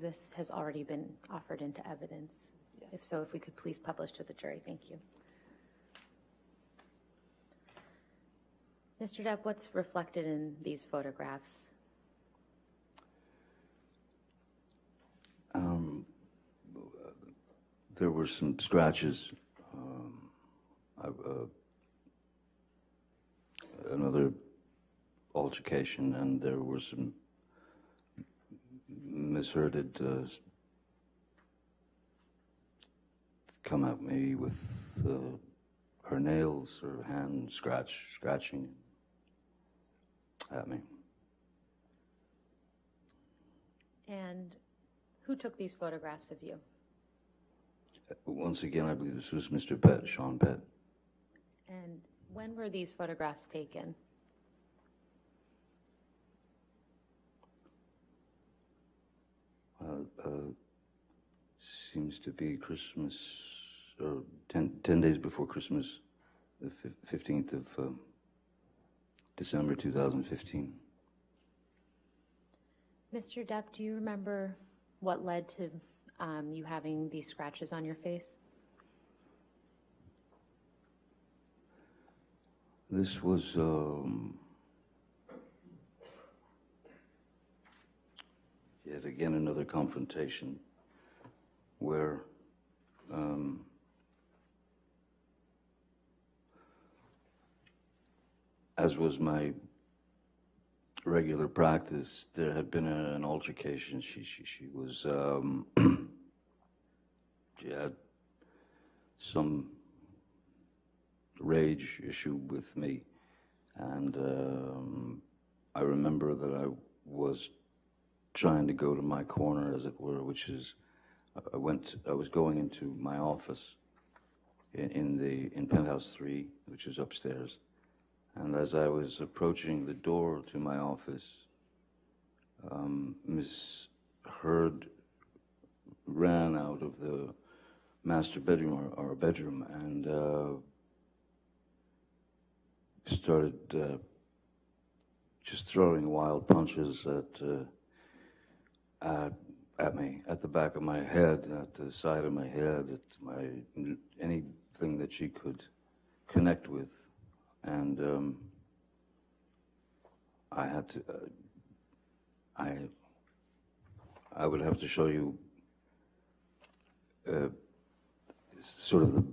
believe this has already been offered into evidence. Yes. If so, if we could please publish to the jury. Thank you. Mr. Depp, what's reflected in these photographs? There were some scratches. Another altercation, and there were some mishearded come at me with her nails, her hand scratching at me. And who took these photographs of you? Once again, I believe this was Mr. Bett, Sean Bett. And when were these photographs taken? Seems to be Christmas, or 10 days before Christmas, the 15th of December 2015. Mr. Depp, do you remember what led to you having these scratches on your face? This was yet again another confrontation where as was my regular practice, there had been an altercation. She was she had some rage issue with me, and I remember that I was trying to go to my corner, as it were, which is I was going into my office in penthouse 3, which is upstairs, and as I was approaching the door to my office, Miss Heard ran out of the master bedroom, or bedroom, and started just throwing wild punches at me, at the back of my head, at the side of my head, at anything that she could connect with, and I had to. I would have to show you sort of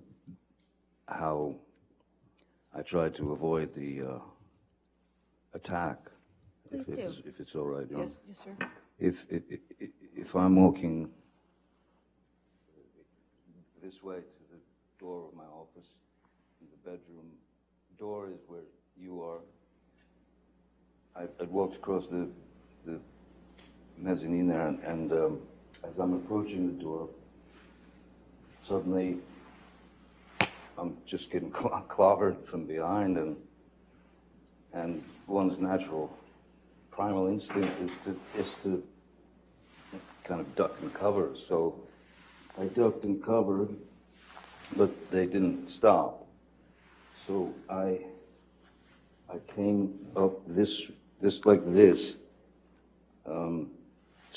how I tried to avoid the attack, if it's all right. Yes, yes, sir. If I'm walking this way to the door of my office, the bedroom door is where you are. I'd walked across the mezzanine there, and as I'm approaching the door, suddenly I'm just getting clobbered from behind, and one's natural primal instinct is to kind of duck and cover. So I ducked and covered, but they didn't stop. So I came up this like this, sort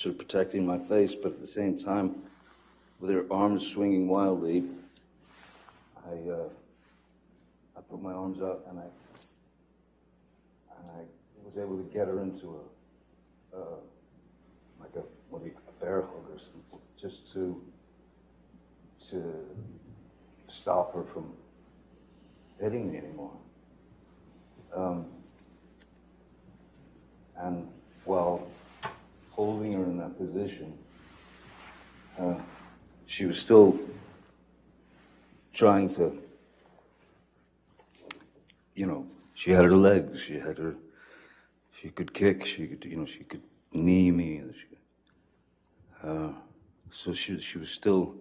of protecting my face, but at the same time, with her arms swinging wildly, I put my arms up, and I was able to get her into a bear hug or something, just to stop her from hitting me anymore. And while holding her in that position, she was still trying to, she had her legs, she could kick, she could knee me. So she was still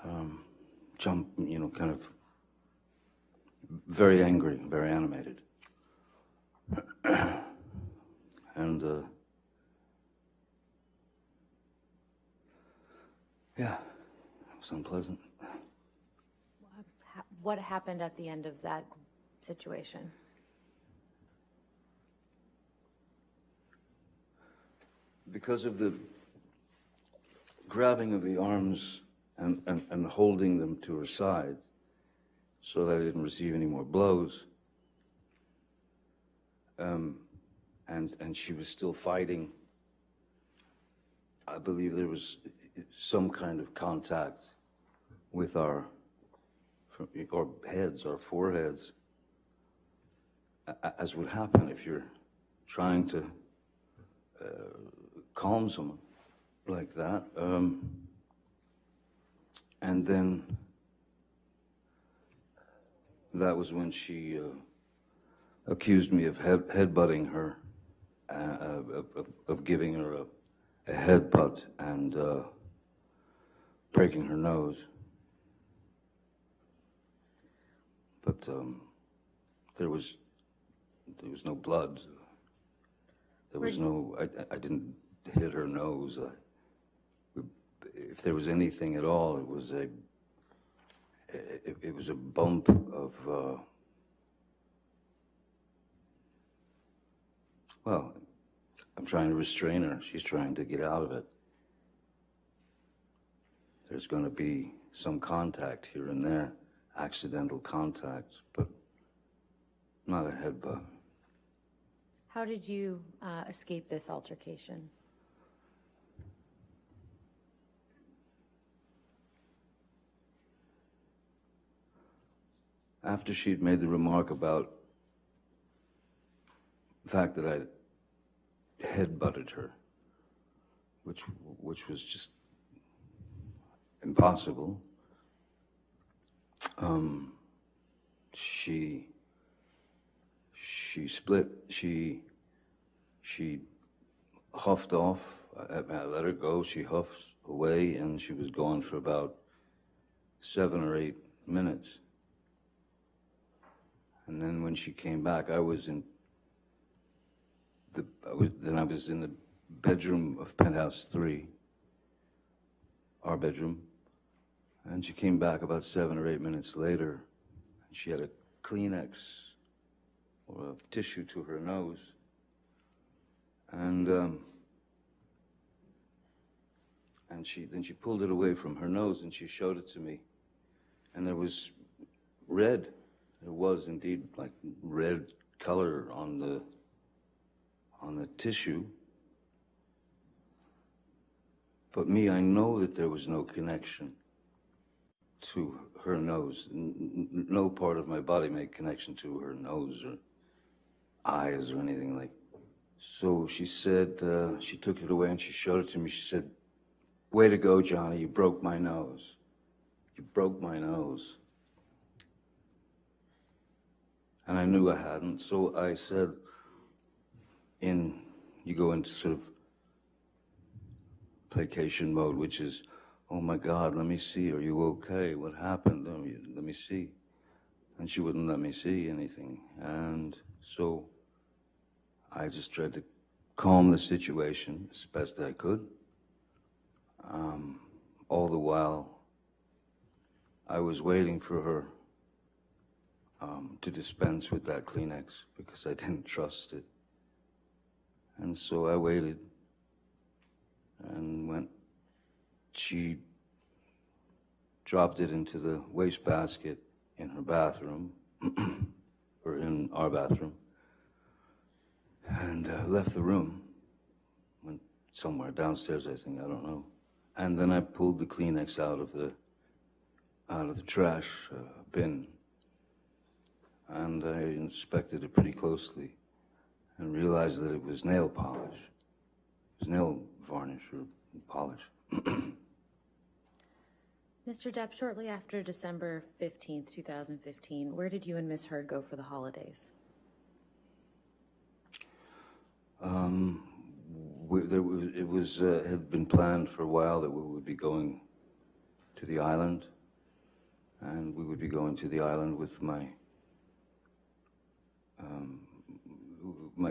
kind of very angry, very animated. And yeah, it was unpleasant. What happened at the end of that situation? Because of the grabbing of the arms and holding them to her side so that I didn't receive any more blows. And she was still fighting. I believe there was some kind of contact with our heads, our foreheads, as would happen if you're trying to calm someone like that. And then that was when she accused me of headbutting her, of giving her a headbutt and breaking her nose. But there was no blood. There was no. I didn't hit her nose. If there was anything at all, it was a bump of. Well, I'm trying to restrain her. She's trying to get out of it. There's going to be some contact here and there, accidental contact, but not a headbutt. How did you escape this altercation? After she'd made the remark about the fact that I headbutted her, which was just impossible, she split. She huffed off. I let her go. She huffed away, and she was gone for about 7 or 8 minutes. And then when she came back, I was in the bedroom of Penthouse 3, our bedroom. And she came back about 7 or 8 minutes later, and she had a Kleenex or a tissue to her nose. And then she pulled it away from her nose and she showed it to me. And there was red. There was indeed like red color on the tissue. But me, I know that there was no connection to her nose. No part of my body made connection to her nose or eyes or anything like. So she said, she took it away and she showed it to me. She said, "Way to go, Johnny, you broke my nose. You broke my nose." And I knew I hadn't, so I said, you go into sort of placation mode, which is, "Oh my God, let me see, are you okay? What happened? Let me see." And she wouldn't let me see anything. And so I just tried to calm the situation as best I could. All the while, I was waiting for her to dispense with that Kleenex because I didn't trust it. And so I waited, and when she dropped it into the wastebasket in her bathroom, or in our bathroom, and left the room, went somewhere downstairs, I think, I don't know. And then I pulled the Kleenex out of the trash bin, and I inspected it pretty closely and realized that it was nail polish. It was nail varnish or polish. Mr. Depp, shortly after December 15th, 2015, where did you and Ms. Heard go for the holidays? It had been planned for a while that we would be going to the island, and we would be going to the island with my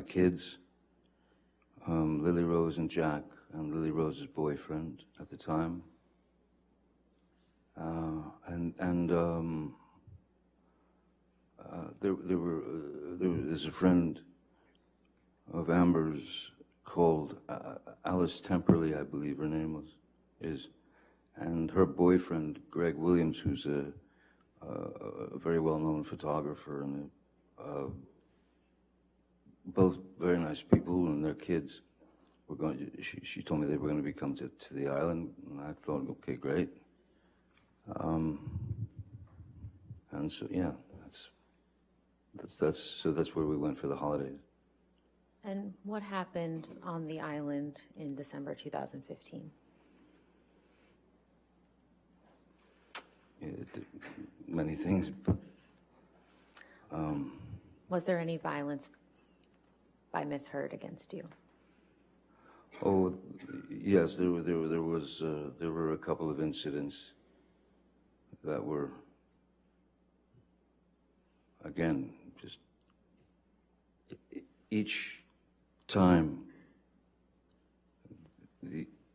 kids, Lily Rose and Jack, and Lily Rose's boyfriend at the time. There's a friend of Amber's called Alice Temperley, I believe her name was. is. And her boyfriend, Greg Williams, who's a very well-known photographer, and both very nice people, and their kids were going to, she told me they were going to be come to the island, and I thought, okay, great. And so, yeah, so that's where we went for the holidays. And what happened on the island in December 2015? Many things. But, was there any violence by Ms. Heard against you? Oh, yes, there were a couple of incidents that were, again, just each time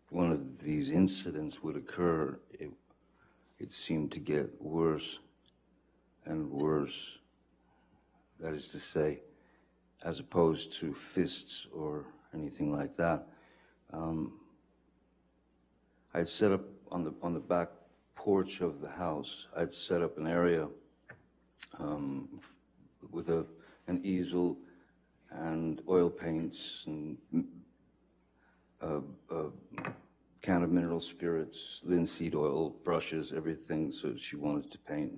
one of these incidents would occur, it seemed to get worse and worse. That is to say, as opposed to fists or anything like that. I'd set up on the back porch of the house. I'd set up an area with an easel and oil paints and a can of mineral spirits, linseed oil, brushes, everything. So she wanted to paint.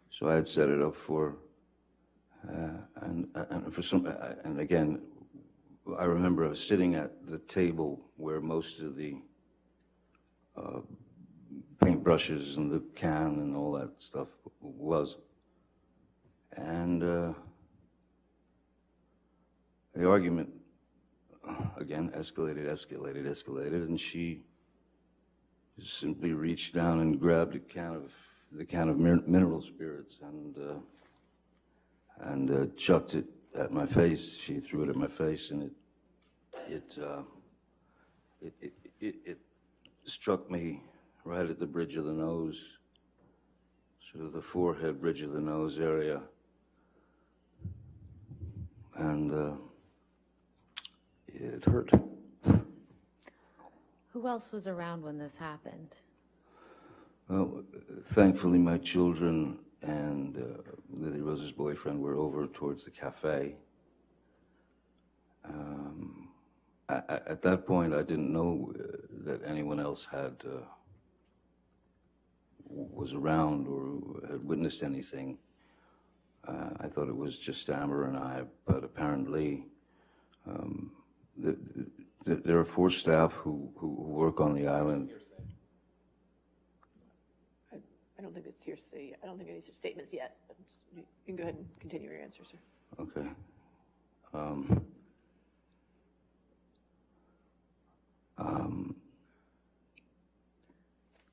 So I had set it up for her. And for some, and again, I remember I was sitting at the table where most of the paintbrushes and the can and all that stuff was. And the argument, again, escalated, and she just simply reached down and grabbed the can of mineral spirits and chucked it at my face. She threw it at my face, and it struck me right at the bridge of the nose, sort of the forehead, bridge of the nose area, and it hurt. Who else was around when this happened? Well, thankfully my children and Lily Rose's boyfriend were over towards the cafe. At that point, I didn't know that anyone else was around or had witnessed anything. I thought it was just Amber and I, but apparently there are 4 staff who work on the island. I don't think it's hearsay. I don't think any statements yet. You can go ahead and continue your answer, sir. Okay.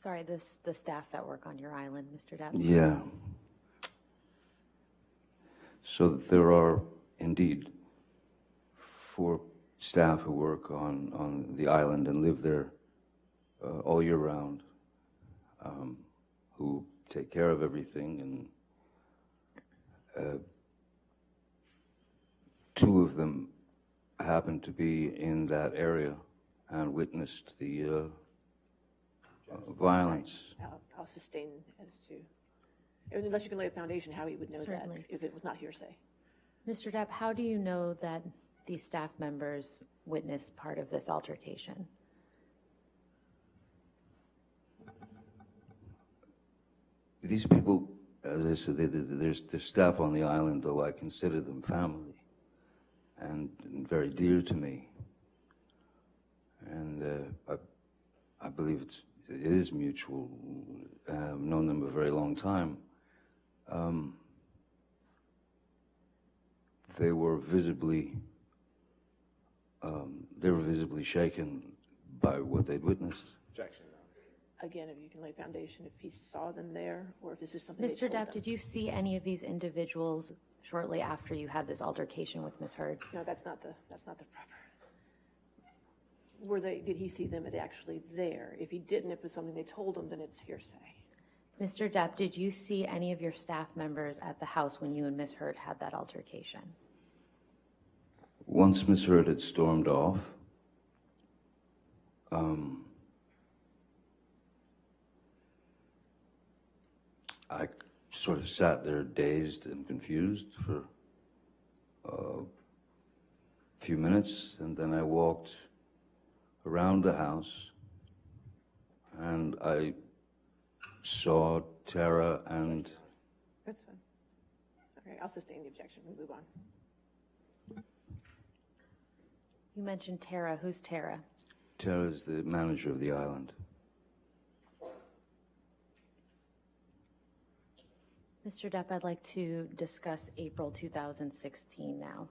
Sorry, the staff that work on your island, Mr. Depp? Yeah. So there are indeed 4 staff who work on the island and live there all year round, who take care of everything, and 2 of them happened to be in that area and witnessed the violence. How sustained as to, unless you can lay a foundation, how he would know Certainly. that if it was not hearsay. Mr. Depp, how do you know that these staff members witnessed part of this altercation? These people, as I said, they're staff on the island, though I consider them family and very dear to me. And I believe it is mutual. I've known them a very long time. They were visibly shaken by what they'd witnessed. Objection. Again, if you can lay a foundation, if he saw them there, or if this is something they Mr. told Depp, them. did you see any of these individuals shortly after you had this altercation with Ms. Heard? No, that's not the proper. Did he see them as actually there? If he didn't, if it's something they told him, then it's hearsay. Mr. Depp, did you see any of your staff members at the house when you and Ms. Heard had that altercation? Once Ms. Heard had stormed off, I sort of sat there dazed and confused for a few minutes, and then I walked around the house, and I saw Tara and... That's fine. Okay, I'll sustain the objection. We move on. You mentioned Tara. Who's Tara? Tara's the manager of the island. Mr. Depp, I'd like to discuss April 2016 now.